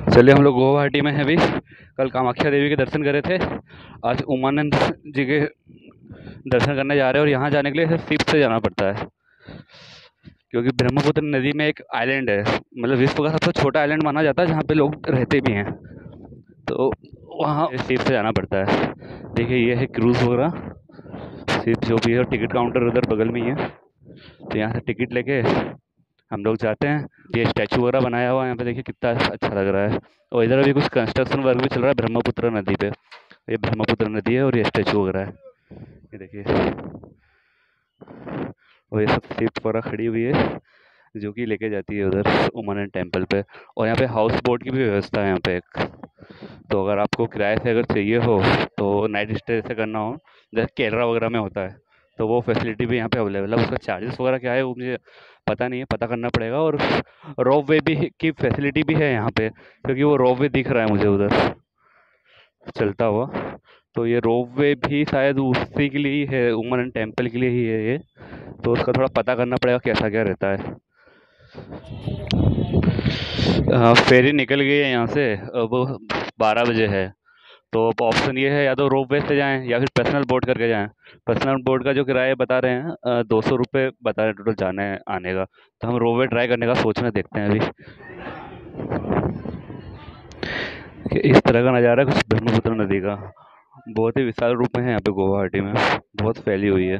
चलिए, हम लोग गुवाहाटी में हैं अभी। कल कामाख्या देवी के दर्शन करे थे। आज उमानंद जी के दर्शन करने जा रहे हैं और यहाँ जाने के लिए शिप से जाना पड़ता है, क्योंकि ब्रह्मपुत्र नदी में एक आइलैंड है, मतलब विश्व का सबसे छोटा आइलैंड माना जाता है जहाँ पे लोग रहते भी हैं। तो वहाँ शिप से जाना पड़ता है। देखिए, ये है क्रूज़ वगैरह, शिप जो भी है। टिकट काउंटर उधर बगल में ही है, तो यहाँ से टिकट लेके हम लोग जाते हैं। ये स्टैचू वगैरह बनाया हुआ है यहाँ पे, देखिए कितना अच्छा लग रहा है। और इधर अभी कुछ कंस्ट्रक्शन वर्क भी चल रहा है ब्रह्मपुत्र नदी पे। ये ब्रह्मपुत्र नदी है और ये स्टैचू वगैरह है, ये देखिए। और ये सब शिप वगैरह खड़ी हुई है जो कि लेके जाती है उधर उमानंद टेम्पल पे। और यहाँ पे हाउस बोट की भी व्यवस्था है यहाँ पे एक। तो अगर आपको किराए से अगर चाहिए हो, तो नाइट स्टे से करना हो, जैसे केरला वगैरह में होता है, तो वो फैसिलिटी भी यहाँ पे अवेलेबल है। उसका चार्जेस वगैरह क्या है वो मुझे पता नहीं है, पता करना पड़ेगा। और रोप वे भी की फैसिलिटी भी है यहाँ पे, क्योंकि वो रोप वे दिख रहा है मुझे उधर चलता हुआ। तो ये रोप वे भी शायद उसी के लिए ही है, उमानंद टेम्पल के लिए ही है ये। तो उसका थोड़ा पता करना पड़ेगा कैसा क्या रहता है। हाँ, फेरी निकल गई है यहाँ से। अब 12 बजे है। तो अब ऑप्शन ये है, या तो रोप वे से जाएं या फिर पर्सनल बोट करके जाएं। पर्सनल बोट का जो किराया बता रहे हैं 200 रुपये बता रहे हैं टोटल जाने आने का। तो हम रोप वे ट्राई करने का सोच रहे हैं, देखते हैं अभी कि इस तरह का नज़ारा कुछ ब्रह्मपुत्र नदी का। बहुत ही विशाल रूप में है यहाँ पे गुवाहाटी में, बहुत फैली हुई है।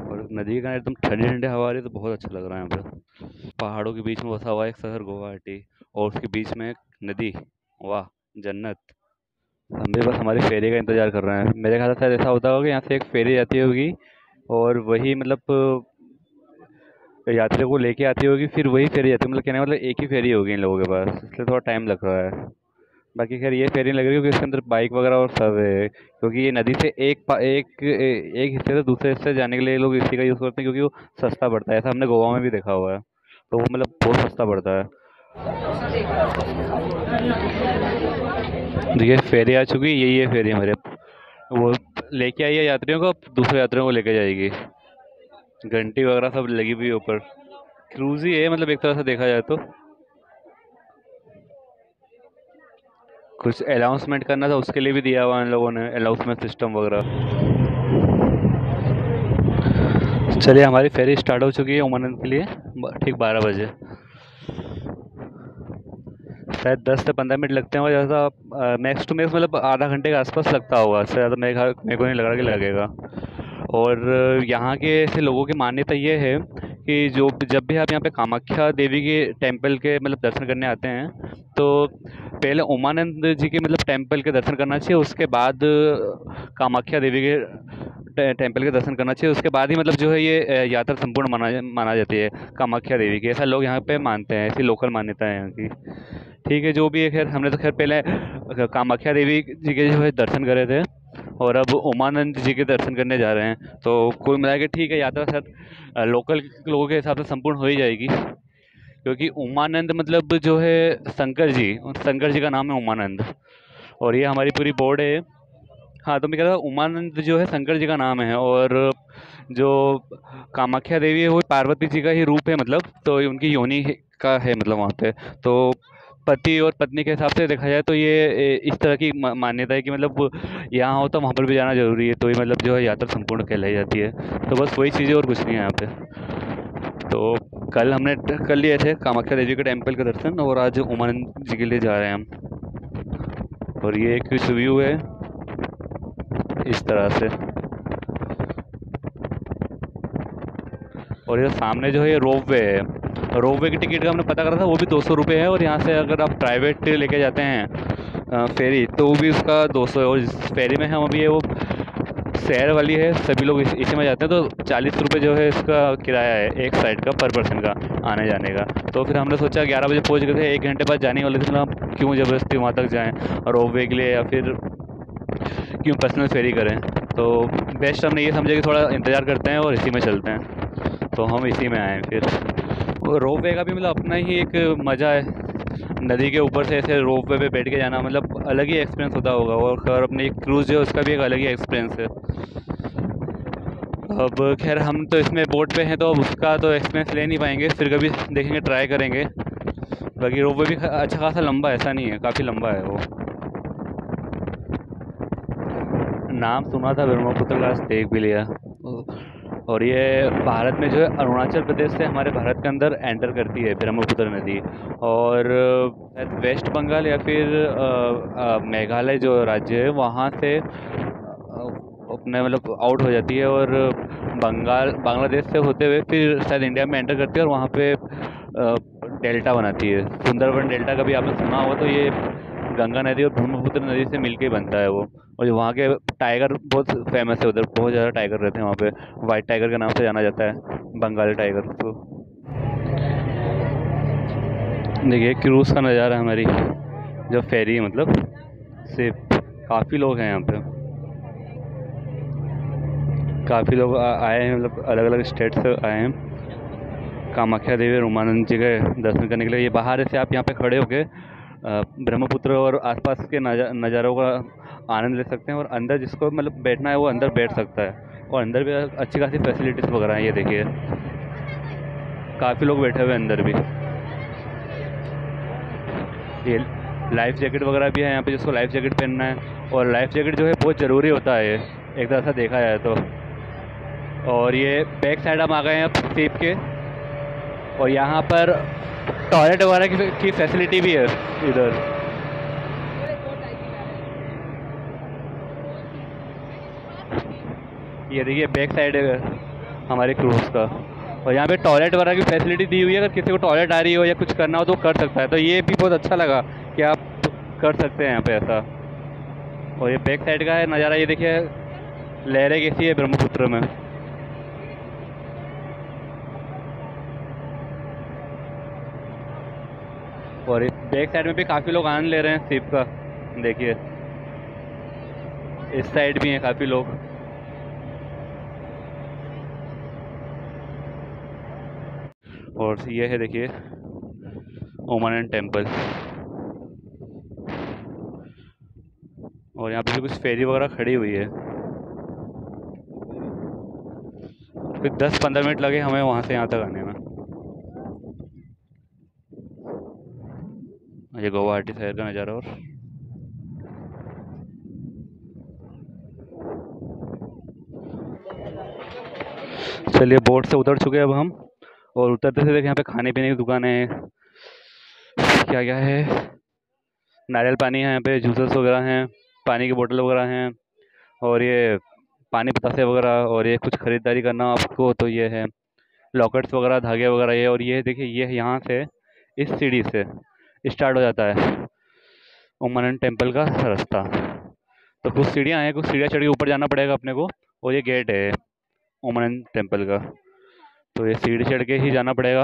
और नदी का एकदम ठंडी ठंडी हवा आ रही है, तो बहुत अच्छा लग रहा है यहाँ पे। पहाड़ों के बीच में बसा हुआ एक शहर गुवाहाटी, और उसके बीच में एक नदी। वाह, जन्नत। हम भी बस हमारी फेरी का इंतजार कर रहे हैं। मेरे ख्याल से शायद ऐसा होता होगा कि यहाँ से एक फेरी जाती होगी, और वही मतलब यात्रियों को लेके आती होगी, फिर वही फेरी जाती है। मतलब कहने का मतलब एक ही फेरी होगी इन लोगों के पास, इसलिए थोड़ा टाइम लग रहा है। बाकी खैर ये फेरी लग रही है क्योंकि इसके अंदर बाइक वगैरह और सब है, क्योंकि ये नदी से एक हिस्से से दूसरे हिस्से जाने के लिए लोग इसी का यूज़ करते हैं, क्योंकि वो सस्ता पड़ता है। ऐसा हमने गोवा में भी देखा हुआ है, तो वो मतलब बहुत सस्ता पड़ता है। देखिए, फेरी आ चुकी है, यही है फेरी हमारे। वो लेके आई है यात्रियों को, अब दूसरे यात्रियों को लेके जाएगी। घंटी वगैरह सब लगी हुई है ऊपर। क्रूज ही है मतलब, एक तरह से देखा जाए तो। कुछ अनाउंसमेंट करना था, उसके लिए भी दिया हुआ इन लोगों ने, अनाउंसमेंट सिस्टम वगैरह। चलिए, हमारी फेरी स्टार्ट हो चुकी है उमानंद के लिए, ठीक 12 बजे। शायद 10 से 15 मिनट लगते हैं, और जैसा मैक्स टू मैक्स मतलब आधा घंटे के आसपास लगता होगा। इससे ज़्यादा मेरे को नहीं लग रहा कि लगेगा। और यहाँ के ऐसे लोगों की मान्यता ये है कि जो जब भी आप यहाँ पे कामाख्या देवी के टेम्पल के मतलब दर्शन करने आते हैं, तो पहले उमानंद जी के मतलब टेम्पल के दर्शन करना चाहिए, उसके बाद कामाख्या देवी के टेम्पल के दर्शन करना चाहिए। उसके बाद ही मतलब जो है ये यात्रा संपूर्ण माना जाती है कामाख्या देवी की। ऐसा लोग यहाँ पे मानते हैं, ऐसी लोकल मान्यता है यहाँ की। ठीक है, जो भी है। खैर, हमने तो खैर पहले कामाख्या देवी जी के जो है दर्शन करे थे, और अब उमानंद जी के दर्शन करने जा रहे हैं। तो कुल मिला के ठीक है, यात्रा शायद लोकल लोगों के हिसाब से संपूर्ण हो ही जाएगी, क्योंकि उमानंद मतलब जो है शंकर जी का नाम है उमानंद। और ये हमारी पूरी बोर्ड है। हाँ, तो मैं कह रहा हूँ उमानंद जो है शंकर जी का नाम है, और जो कामाख्या देवी है वो पार्वती जी का ही रूप है, मतलब तो ये उनकी योनि का है मतलब वहाँ पे। तो पति और पत्नी के हिसाब से देखा जाए तो ये इस तरह की मान्यता है कि मतलब यहाँ हो तो वहाँ पर भी जाना जरूरी है, तो ये मतलब जो है यात्रा संपूर्ण कहलाई जाती है। तो बस वही चीज़ें, और कुछ नहीं है यहाँ पे। तो कल हमने कर लिए थे कामाख्या देवी के टेम्पल का दर्शन, और आज उमानंद जी के लिए जा रहे हैं हम। और ये एक व्यू है इस तरह से। और ये सामने जो है ये रोप वे है। रोप वे की टिकट का हमने पता करा था, वो भी 200 रुपये है। और यहाँ से अगर आप प्राइवेट लेके जाते हैं फेरी, तो वो भी उसका 200 है। और जिस फेरी में हम अभी है वो शहर वाली है, सभी लोग इसी में जाते हैं। तो 40 रुपये जो है इसका किराया है एक साइड का, पर पर्सन का, आने जाने का। तो फिर हमने सोचा 11 बजे पहुँच गए थे, 1 घंटे बाद जाने वाले थे, मतलब क्यों ज़बरदस्ती वहाँ तक जाएँ और रोप वे के लिए, या फिर क्यों पर्सनल फेरी करें। तो बेस्ट हमने ये समझा कि थोड़ा इंतज़ार करते हैं और इसी में चलते हैं। तो हम इसी में आए फिर। वो रोप वे का भी मतलब अपना ही एक मज़ा है, नदी के ऊपर से ऐसे रोपवे पे बैठ के जाना मतलब अलग ही एक्सपीरियंस होता होगा। और अपने क्रूज़ जो है उसका भी एक अलग ही एक्सपीरियंस है। अब खैर हम तो इसमें बोट पे हैं तो अब उसका तो एक्सपीरियंस ले नहीं पाएंगे, फिर कभी देखेंगे, ट्राई करेंगे। बाकी रोपवे भी अच्छा खासा लंबा है, ऐसा नहीं है, काफ़ी लंबा है वो। नाम सुना था ब्रह्मपुत्र का, आज देख भी लिया। और ये भारत में जो है अरुणाचल प्रदेश से हमारे भारत के अंदर एंटर करती है ब्रह्मपुत्र नदी। और वेस्ट बंगाल या फिर मेघालय जो राज्य है वहाँ से अपने मतलब आउट हो जाती है, और बांग्लादेश से होते हुए फिर शायद इंडिया में एंटर करती है, और वहाँ पे डेल्टा बनाती है, सुंदरबन डेल्टा। कभी आपने सुना होगा तो ये गंगा नदी और ब्रह्मपुत्र नदी से मिलके बनता है वो। और जो वहाँ के टाइगर बहुत फेमस है, उधर बहुत ज़्यादा टाइगर रहते हैं वहाँ पे। वाइट टाइगर के नाम से जाना जाता है, बंगाली टाइगर। तो देखिए क्रूज़ का नज़ारा, हमारी जो फेरी है मतलब सिर्फ, काफ़ी लोग हैं यहाँ पे, काफ़ी लोग आए हैं, मतलब अलग अलग स्टेट से आए हैं कामाख्या देवी और उमानंद जी के दर्शन करने के लिए। ये बाहर से आप यहाँ पे खड़े होके ब्रह्मपुत्र और आसपास के नज़ारों का आनंद ले सकते हैं। और अंदर जिसको मतलब बैठना है वो अंदर बैठ सकता है, और अंदर भी अच्छी खासी फैसिलिटीज़ वगैरह हैं। ये देखिए काफ़ी लोग बैठे हुए हैं अंदर भी। ये लाइफ जैकेट वगैरह भी है यहाँ पे, जिसको लाइफ जैकेट पहनना है। और लाइफ जैकेट जो है बहुत ज़रूरी होता है एक तरह से देखा जाए तो। और ये बैक साइड हम आ गए हैं अब शिप के, और यहाँ पर टॉयलेट वगैरह की फैसिलिटी भी है इधर। ये देखिए बैक साइड है हमारे क्रूज़ का, और यहाँ पे टॉयलेट वगैरह की फैसिलिटी दी हुई है। अगर किसी को टॉयलेट आ रही हो या कुछ करना हो तो कर सकता है, तो ये भी बहुत अच्छा लगा कि आप कर सकते हैं यहाँ पे ऐसा। और ये बैक साइड का है नज़ारा, ये देखिए लहरें कैसी है ब्रह्मपुत्र में। और इस बैक साइड में भी काफ़ी लोग आनंद ले रहे हैं शिप का, देखिए इस साइड भी हैं काफ़ी लोग। और ये है देखिए ओमानंद टेम्पल। और यहाँ पे भी कुछ फेरी वगैरह खड़ी हुई है। फिर 10-15 मिनट लगे हमें वहाँ से यहाँ तक आने में। ये गुवाहाटी शहर का नज़ारा। और चलिए बोट से उतर चुके हैं अब हम, और उतरते से देखें यहाँ पे खाने पीने की दुकान है। क्या क्या है, नारियल पानी है यहाँ पे, जूसेस वगैरह हैं, पानी की बोतल वगैरह हैं, और ये पानी बतासे वगैरह। और ये कुछ ख़रीदारी करना आपको तो ये है लॉकेट्स वगैरह, धागे वगैरह ये। और ये देखिए ये यहाँ से इस सीढ़ी से स्टार्ट हो जाता है उमानंद टेम्पल का रास्ता। तो कुछ सीढ़ियाँ हैं, कुछ सीढ़ियाँ चढ़ के ऊपर जाना पड़ेगा अपने को, और ये गेट है उमानंद टेम्पल का। तो ये सीढ़ी चढ़ के ही जाना पड़ेगा,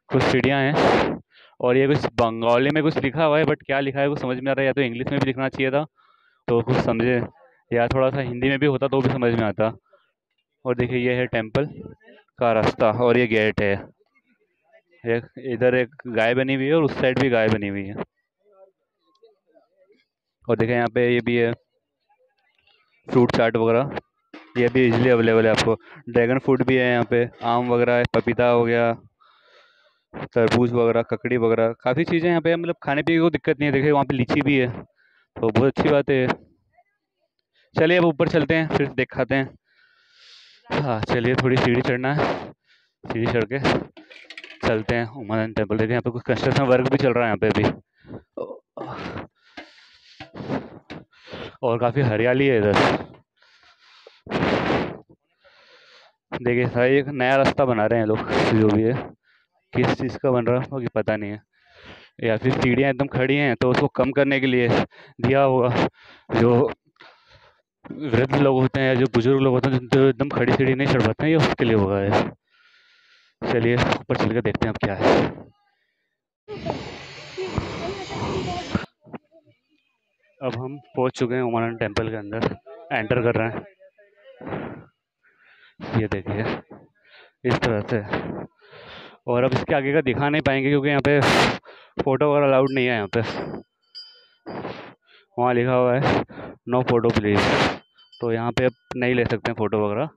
कुछ सीढ़ियाँ हैं। और ये कुछ बंगाली में कुछ लिखा हुआ है, बट क्या लिखा है कुछ समझ में आ रहा है, या तो इंग्लिश में भी लिखना चाहिए था तो कुछ समझे, या थोड़ा सा हिंदी में भी होता तो भी समझ में आता। और देखिए ये है टेम्पल का रास्ता, और ये गेट है। एक इधर एक गाय बनी हुई है, और उस साइड भी गाय बनी हुई है। और देखिए यहाँ पे ये भी है फ्रूट चाट वगैरह, ये भी इजीली अवेलेबल है आपको। ड्रैगन फ्रूट भी है यहाँ पे, आम वगैरह है, पपीता हो गया, तरबूज वगैरह, ककड़ी वगैरह, काफ़ी चीज़ें यहाँ पे मतलब खाने पीने को दिक्कत नहीं है। देखिए वहाँ पे लीची भी है, तो बहुत अच्छी बात है। चलिए अब ऊपर चलते हैं, फिर दिखाते हैं। हाँ चलिए, थोड़ी सीढ़ी चढ़ना है, सीढ़ी चढ़ के चलते हैं उमानंद टेम्पल। देखिए यहाँ पे कुछ कंस्ट्रक्शन वर्क भी चल रहा है यहाँ पे अभी, और काफ़ी हरियाली है इधर। देखिए सारी एक नया रास्ता बना रहे हैं लोग, जो भी है किस चीज़ का बन रहा है कि पता नहीं है, या फिर सीढ़ियाँ एकदम खड़ी हैं तो उसको कम करने के लिए दिया होगा। जो वृद्ध लोग होते हैं या जो बुजुर्ग लोग होते हैं जो एकदम खड़ी सीढ़ी नहीं चढ़ पाते हैं, ये उसके लिए होगा है। चलिए ऊपर चल के देखते हैं अब क्या है। अब हम पहुंच चुके हैं उमानंद टेम्पल के अंदर, एंटर कर रहे हैं। ये देखिए इस तरह से। और अब इसके आगे का दिखा नहीं पाएंगे क्योंकि यहाँ पे फ़ोटो वगैरह अलाउड नहीं है यहाँ पे। वहाँ लिखा हुआ है नो फ़ोटो प्लीज़, तो यहाँ पे आप नहीं ले सकते हैं फ़ोटो वगैरह।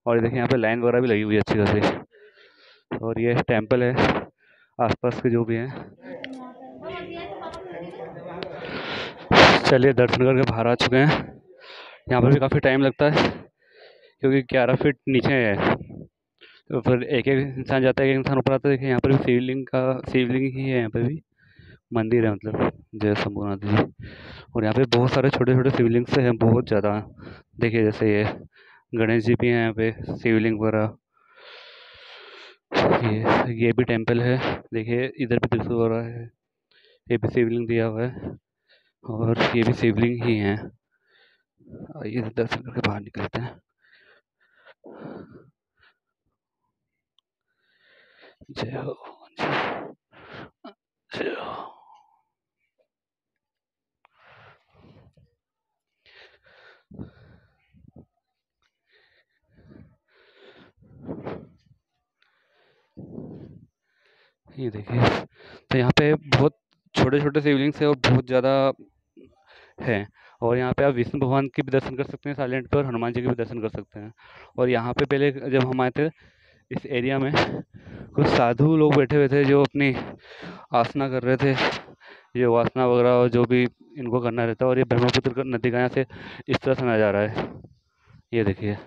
और ये देखिए यहाँ पे लाइन वगैरह भी लगी हुई है अच्छी खासी। और ये टेंपल है, आसपास के जो भी हैं। चलिए दर्शन करके बाहर आ चुके हैं। यहाँ पर भी काफ़ी टाइम लगता है क्योंकि 11 फीट नीचे है। तो फिर एक एक इंसान जाता है, एक इंसान ऊपर आता है। देखिए यहाँ पर भी शिवलिंग ही है, यहाँ पे भी मंदिर है, मतलब जय शंभूनाथ जी। और यहाँ पे बहुत सारे छोटे छोटे शिवलिंग से हैं, बहुत ज़्यादा। देखिए जैसे ये गणेश जी भी हैं यहाँ पे, शिवलिंग वगैरह। ये भी टेंपल है, देखिए इधर भी त्रिशूल वगैरह है, ये भी शिवलिंग दिया हुआ है और ये भी शिवलिंग ही है। आइए दर्शन करके बाहर निकलते हैं। जय हो जय हो। ये देखिए, तो यहाँ पे बहुत छोटे छोटे शिवलिंग्स है और बहुत ज़्यादा है। और यहाँ पे आप विष्णु भगवान के भी दर्शन कर सकते हैं साइलेंट पे, और हनुमान जी के भी दर्शन कर सकते हैं। और यहाँ पे पहले जब हम आए थे इस एरिया में, कुछ साधु लोग बैठे हुए थे जो अपनी आसना कर रहे थे, ये वासना वगैरह और जो भी इनको करना रहता है। और ये ब्रह्मपुत्र नदी का यहाँ से इस तरह से नज़ारा है, ये देखिए।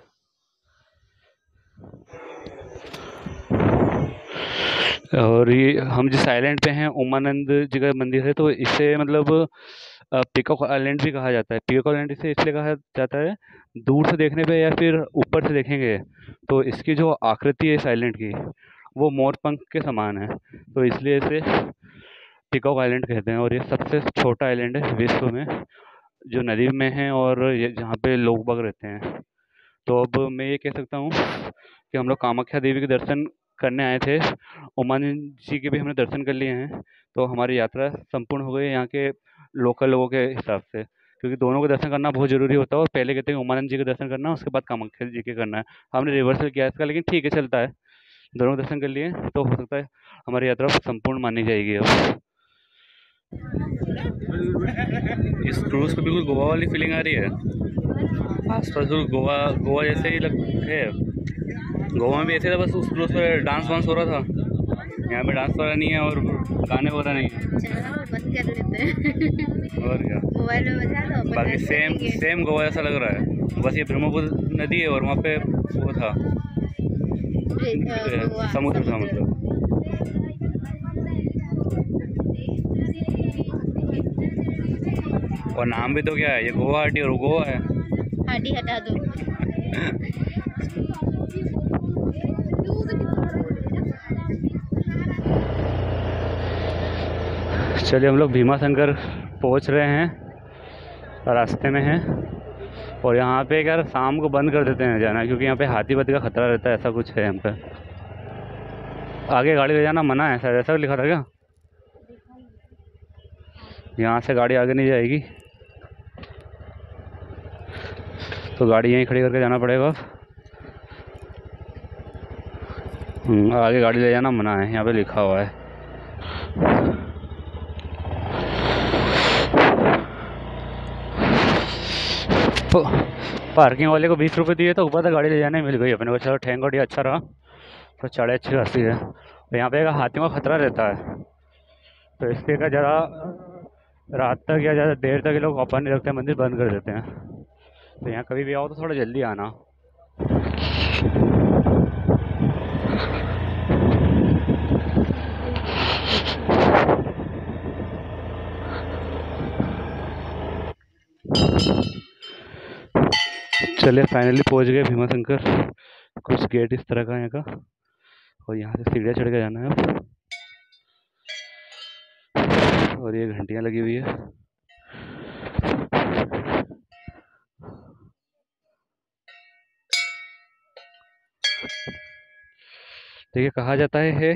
और ये हम जिस आइलैंड पे हैं, उमानंद जी का मंदिर है, तो इसे मतलब पीकॉक आइलैंड भी कहा जाता है। पीकॉक आइलैंड इसे इसलिए कहा जाता है, दूर से देखने पे या फिर ऊपर से देखेंगे तो इसकी जो आकृति है इस आइलैंड की, वो मोर पंख के समान है, तो इसलिए इसे पीकॉक आइलैंड कहते हैं। और ये सबसे छोटा आइलैंड है विश्व में जो नदी में है, और ये जहाँ पे लोग बाग रहते हैं। तो अब मैं ये कह सकता हूँ कि हम लोग कामाख्या देवी के दर्शन करने आए थे, उमानंद जी के भी हमने दर्शन कर लिए हैं, तो हमारी यात्रा संपूर्ण हो गई है यहाँ के लोकल लोगों के हिसाब से, क्योंकि दोनों के दर्शन करना बहुत ज़रूरी होता है। और पहले कहते हैं उमानंद जी के दर्शन करना, उसके बाद कामाख्या जी के करना है। हमने रिवर्सल किया इसका, लेकिन ठीक है, चलता है। दोनों दर्शन कर लिए तो हो सकता है हमारी यात्रा संपूर्ण मानी जाएगी अब। इस क्रूज पे बिल्कुल गोवा वाली फीलिंग आ रही है, आसपास बिल्कुल गोवा गोवा जैसे ही है। गोवा में भी ऐसे था, बस उस क्रूज पर डांस वांस हो रहा था। यहाँ पे डांस वगैरह नहीं है और गाने वगैरह नहीं है। बंद कर लेते हैं और क्या, मोबाइल में बजा दो। बाकी सेम गोवा जैसा लग रहा है, बस ये ब्रह्मपुत्र नदी है और वहाँ पे वो था समुद्र था, मतलब। और नाम भी तो क्या है, ये गुवाहाटी और गोवा है। हाटी हटा दो। चलिए हम लोग भीमा शंकर पहुँच रहे हैं, रास्ते में हैं। और यहाँ पे यार शाम को बंद कर देते हैं जाना, क्योंकि यहाँ पे हाथी वाथी का खतरा रहता है, ऐसा कुछ है यहाँ पे। आगे गाड़ी ले जाना मना है शायद, ऐसा लिखा था क्या? यहाँ से गाड़ी आगे नहीं जाएगी, तो गाड़ी यहीं खड़ी करके जाना पड़ेगा। आगे गाड़ी ले जाना मना है, यहाँ पे लिखा हुआ है। पार्किंग वाले को 20 रुपये दिए तो ऊपर तक गाड़ी ले जाने मिल गई अपने को। चलो ठेंग गाड़ी अच्छा रहा, तो चढ़े अच्छी खासी है। तो यहाँ पे हाथियों का खतरा रहता है, तो इसके का ज़रा रात तक या ज़्यादा देर तक ये लोग ओपन नहीं रखते, मंदिर बंद कर देते हैं। तो यहाँ कभी भी आओ तो थोड़ा जल्दी आना। चलिए फाइनली पहुँच गए भीमा शंकर। कुछ गेट इस तरह का है यहाँ का, और यहाँ से सीढ़ियाँ चढ़ के जाना है अब। और ये घंटियाँ लगी हुई है। देखिए कहा जाता है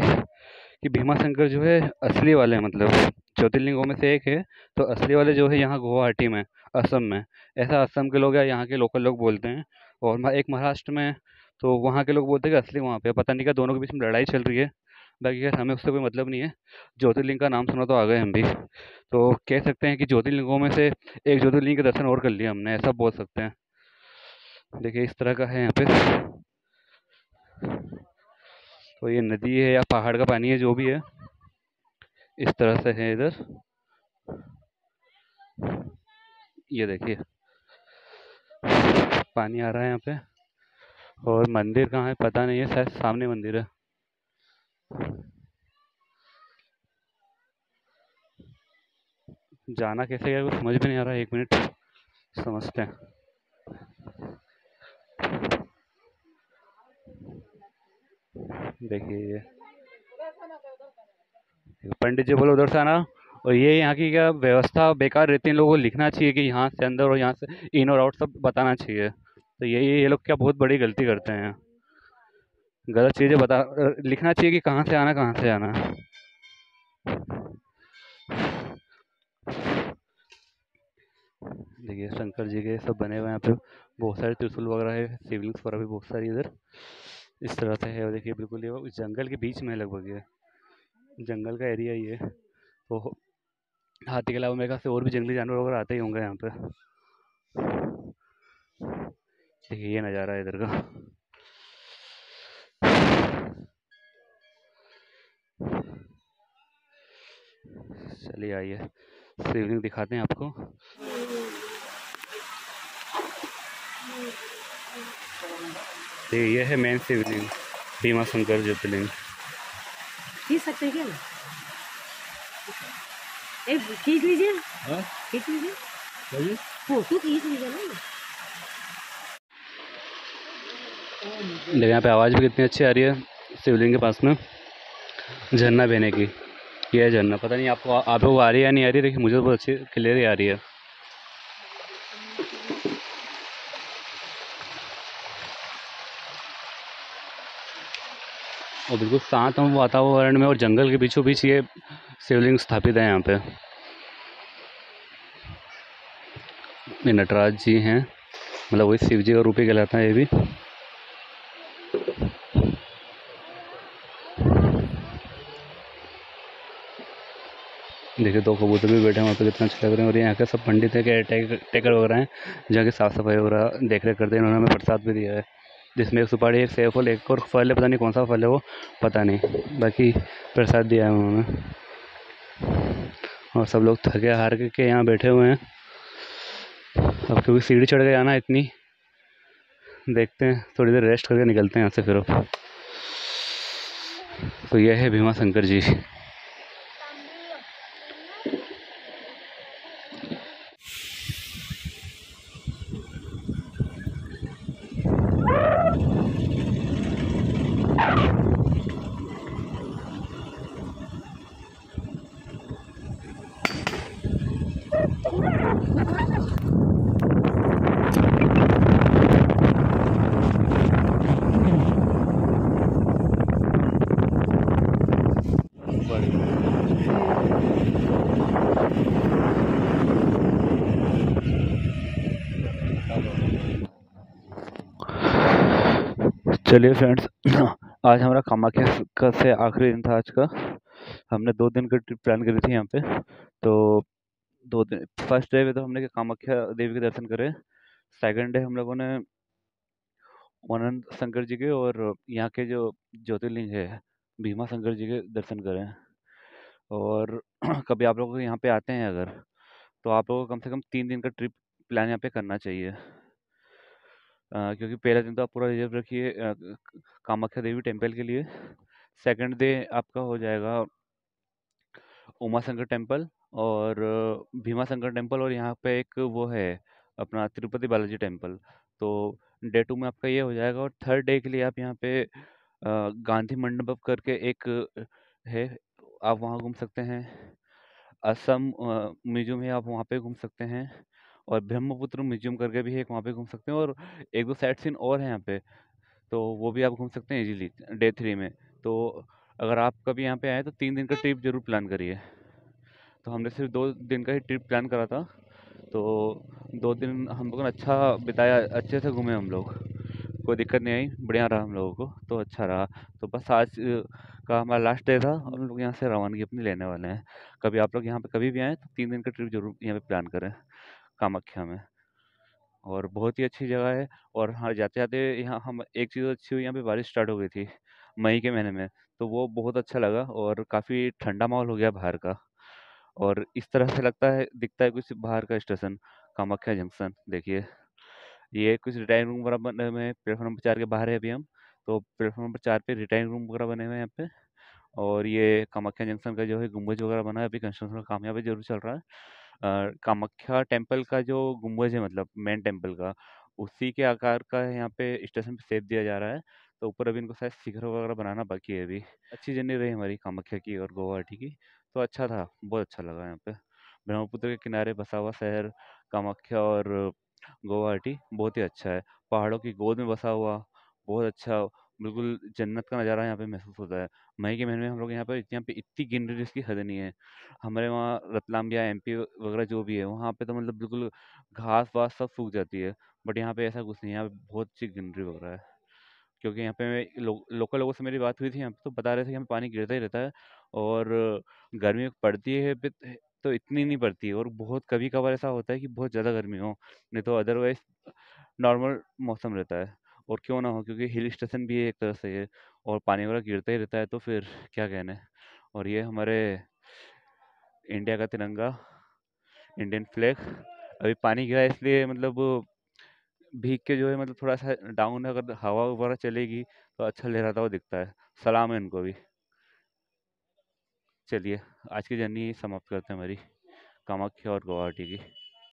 कि भीमा शंकर जो है असली वाले, मतलब ज्योतिर्लिंगों में से एक है, तो असली वाले जो है यहाँ गुवाहाटी में, असम में। ऐसा असम के लोग या यहाँ के लोकल लोग बोलते हैं। और एक महाराष्ट्र में, तो वहाँ के लोग बोलते हैं कि असली वहाँ पे। पता नहीं क्या दोनों के बीच में लड़ाई चल रही है, बाकी खैर हमें उससे कोई मतलब नहीं है। ज्योतिर्लिंग का नाम सुना तो आ गए हम भी, तो कह सकते हैं कि ज्योतिर्लिंगों में से एक ज्योतिर्लिंग के दर्शन और कर लिए हमने, ऐसा बोल सकते हैं। देखिए इस तरह का है यहाँ पे। तो ये नदी है या पहाड़ का पानी है, जो भी है, इस तरह से है इधर। ये देखिए पानी आ रहा है यहाँ पे। और मंदिर कहाँ है पता नहीं है, शायद सामने मंदिर है। जाना कैसे क्या कुछ समझ में नहीं आ रहा है, 1 मिनट समझते हैं। देखिए ये पंडित जी बोलो उधर से आना। और ये यहाँ की क्या व्यवस्था बेकार रहती है, इन लोगों को लिखना चाहिए कि यहाँ से अंदर और यहाँ से इन और आउट सब बताना चाहिए। तो ये लोग क्या बहुत बड़ी गलती करते हैं, गलत चीज़ें लिखना चाहिए कि कहाँ से आना कहाँ से आना। देखिए शंकर जी के सब बने हुए हैं यहाँ पे, बहुत सारे त्रिशूल वगैरह है, शिवलिंग्स वगैरह भी बहुत सारी इधर इस तरह से है। और देखिए बिल्कुल ये वो जंगल के बीच में है लगभग, ये जंगल का एरिया ही है। तो हाथी के अलावा मेरे ख्याल से और भी जंगली जानवर वगैरह आते ही होंगे यहाँ पे। देखिए ये नज़ारा है इधर का। चलिए आइए शिवलिंग दिखाते हैं आपको। ये है मेन शिवलिंग, भीमा शंकर ज्योतिर्लिंग। खींच सकते हैं क्या? एक खींच लीजिए। हाँ? खींच लीजिए, फोटो खींच लीजिए ना। देखिए यहाँ पे आवाज़ भी कितनी अच्छी आ रही है शिवलिंग के पास में झरना बहने की। ये है झरना, पता नहीं आपको आ रही है या नहीं आ रही है, देखिए मुझे तो बहुत अच्छी क्लियर ही आ रही है। और बिल्कुल शांत वातावरण में और जंगल के बीचों बीच ये शिवलिंग स्थापित है यहाँ पे। ये नटराज जी हैं, मतलब वही शिव जी का रूप ही कहलाता है ये भी। देखिए 2 कबूतर भी बैठे हैं वहाँ पे, कितना अच्छा लग रहे हैं। और यहाँ के सब पंडित है, केयर टेकर वगैरह हैं, जहाँ की साफ़ सफाई वगैरह देख रेख करते हैं। इन्होंने हमें प्रसाद भी दिया है, जिसमें एक सुपारी, एक सेब, एक और फल है, पता नहीं कौन सा फल है वो, पता नहीं, बाकी प्रसाद दिया है उन्होंने। और सब लोग थके हार के यहाँ बैठे हुए हैं। अब क्योंकि सीढ़ी चढ़ के आना है इतनी, देखते हैं थोड़ी देर रेस्ट करके निकलते हैं यहाँ से फिर अब। तो यह है भीमा शंकर जी। चलिए फ्रेंड्स, आज हमारा कामाख्या का से आखिरी दिन था आज का। हमने 2 दिन की ट्रिप प्लान करी थी यहाँ पे। तो 2 दिन, फर्स्ट डे पे तो हमने कामाख्या देवी के दर्शन करे। सेकंड डे हम लोगों ने अनंत शंकर जी के और यहाँ के जो ज्योतिर्लिंग है भीमा शंकर जी के दर्शन करें। और कभी आप लोग यहाँ पे आते हैं अगर, तो आप लोगों को कम से कम 3 दिन का ट्रिप प्लान यहाँ पे करना चाहिए। क्योंकि पहला दिन तो आप पूरा रिजर्व रखिए कामाख्या देवी टेम्पल के लिए। सेकंड डे आपका हो जाएगा उमा शंकर टेम्पल और भीमा शंकर टेम्पल, और यहाँ पे एक वो है अपना तिरुपति बालाजी टेम्पल। तो डे 2 में आपका ये हो जाएगा। और थर्ड डे के लिए आप यहाँ पे गांधी मंडप करके एक है, आप वहाँ घूम सकते हैं। असम म्यूजियम है, आप वहाँ पे घूम सकते हैं। और ब्रह्मपुत्र म्यूजियम करके भी है एक, वहाँ पे घूम सकते हैं। और एक दो साइट सीन और हैं यहाँ पे, तो वो भी आप घूम सकते हैं इजीली डे 3 में। तो अगर आप कभी यहाँ पे आए तो 3 दिन का ट्रिप जरूर प्लान करिए। तो हमने सिर्फ 2 दिन का ही ट्रिप प्लान करा था, तो 2 दिन हम लोगों ने अच्छा बिताया, अच्छे से घूमे हम लोग। कोई दिक्कत नहीं आई, बढ़िया रहा हम लोगों को, तो अच्छा रहा। तो बस आज का हमारा लास्ट डे था और हम लोग यहाँ से रवानगी अपनी लेने वाले हैं। कभी आप लोग यहाँ पे कभी भी आएँ तो 3 दिन का ट्रिप ज़रूर यहाँ पे प्लान करें, कामाख्या में। और बहुत ही अच्छी जगह है। और हाँ, जाते-जाते यहाँ हम एक चीज़ अच्छी हुई, यहाँ पे बारिश स्टार्ट हो गई थी, मई के महीने में, तो वो बहुत अच्छा लगा और काफ़ी ठंडा माहौल हो गया बाहर का। और इस तरह से लगता है दिखता है कुछ बाहर का स्टेशन, कामाख्या जंक्शन देखिए। ये कुछ रिटायरिंग रूम वगैरह बने हुए हैं, प्लेटफॉर्म नंबर 4 के बाहर है अभी हम। तो प्लेटफॉर्म नंबर 4 पे रिटायरिंग रूम वगैरह बने हुए हैं यहाँ पे। और ये कामाख्या जंक्शन का जो है गुम्बज वगैरह बना है, अभी कंस्ट्रक्शन का काम यहाँ पे जरूर चल रहा है। कामाख्या टेम्पल का जो गुम्बज है, मतलब मेन टेम्पल का, उसी के आकार का यहाँ पे स्टेशन पे शेप दिया जा रहा है। तो ऊपर अभी इनको शायद शिखर वगैरह बनाना बाकी है अभी। अच्छी जर्नी रही हमारी कामाख्या की और गुवाहाटी की। तो अच्छा था, बहुत अच्छा लगा यहाँ पे। ब्रह्मपुत्र के किनारे बसा हुआ शहर कामाख्या और गुवाहाटी बहुत ही अच्छा है। पहाड़ों की गोद में बसा हुआ, बहुत अच्छा, बिल्कुल जन्नत का नज़ारा यहाँ पे महसूस होता है। मई के महीने में हम लोग यहाँ पे इतनी ग्रीनरी इसकी हद नहीं है। हमारे वहाँ रतलाम या एमपी वगैरह जो भी है, वहाँ पे तो मतलब बिल्कुल घास वास सब सूख जाती है। बट यहाँ पे ऐसा कुछ नहीं है, यहाँ पे बहुत अच्छी ग्रीनरी वगैरह है। क्योंकि यहाँ पे लोकल लोगों से मेरी बात हुई थी, यहाँ पे तो बता रहे थे कि यहाँ पे पानी गिरता ही रहता है। और गर्मी पड़ती है तो इतनी नहीं पड़ती है, और बहुत कभी कभार ऐसा होता है कि बहुत ज़्यादा गर्मी हो, नहीं तो अदरवाइज नॉर्मल मौसम रहता है। और क्यों ना हो, क्योंकि हिल स्टेशन भी है एक तरह से ये, और पानी वगैरह गिरता ही रहता है, तो फिर क्या कहने। और ये हमारे इंडिया का तिरंगा, इंडियन फ्लैग, अभी पानी गिरा है इसलिए मतलब भीग के जो है मतलब थोड़ा सा डाउन है, अगर हवा वगैरह चलेगी तो अच्छा लहराता हुआ दिखता है। सलाम है इनको भी। चलिए, आज की जर्नी समाप्त करते हैं हमारी कामाख्या और गुवाहाटी की।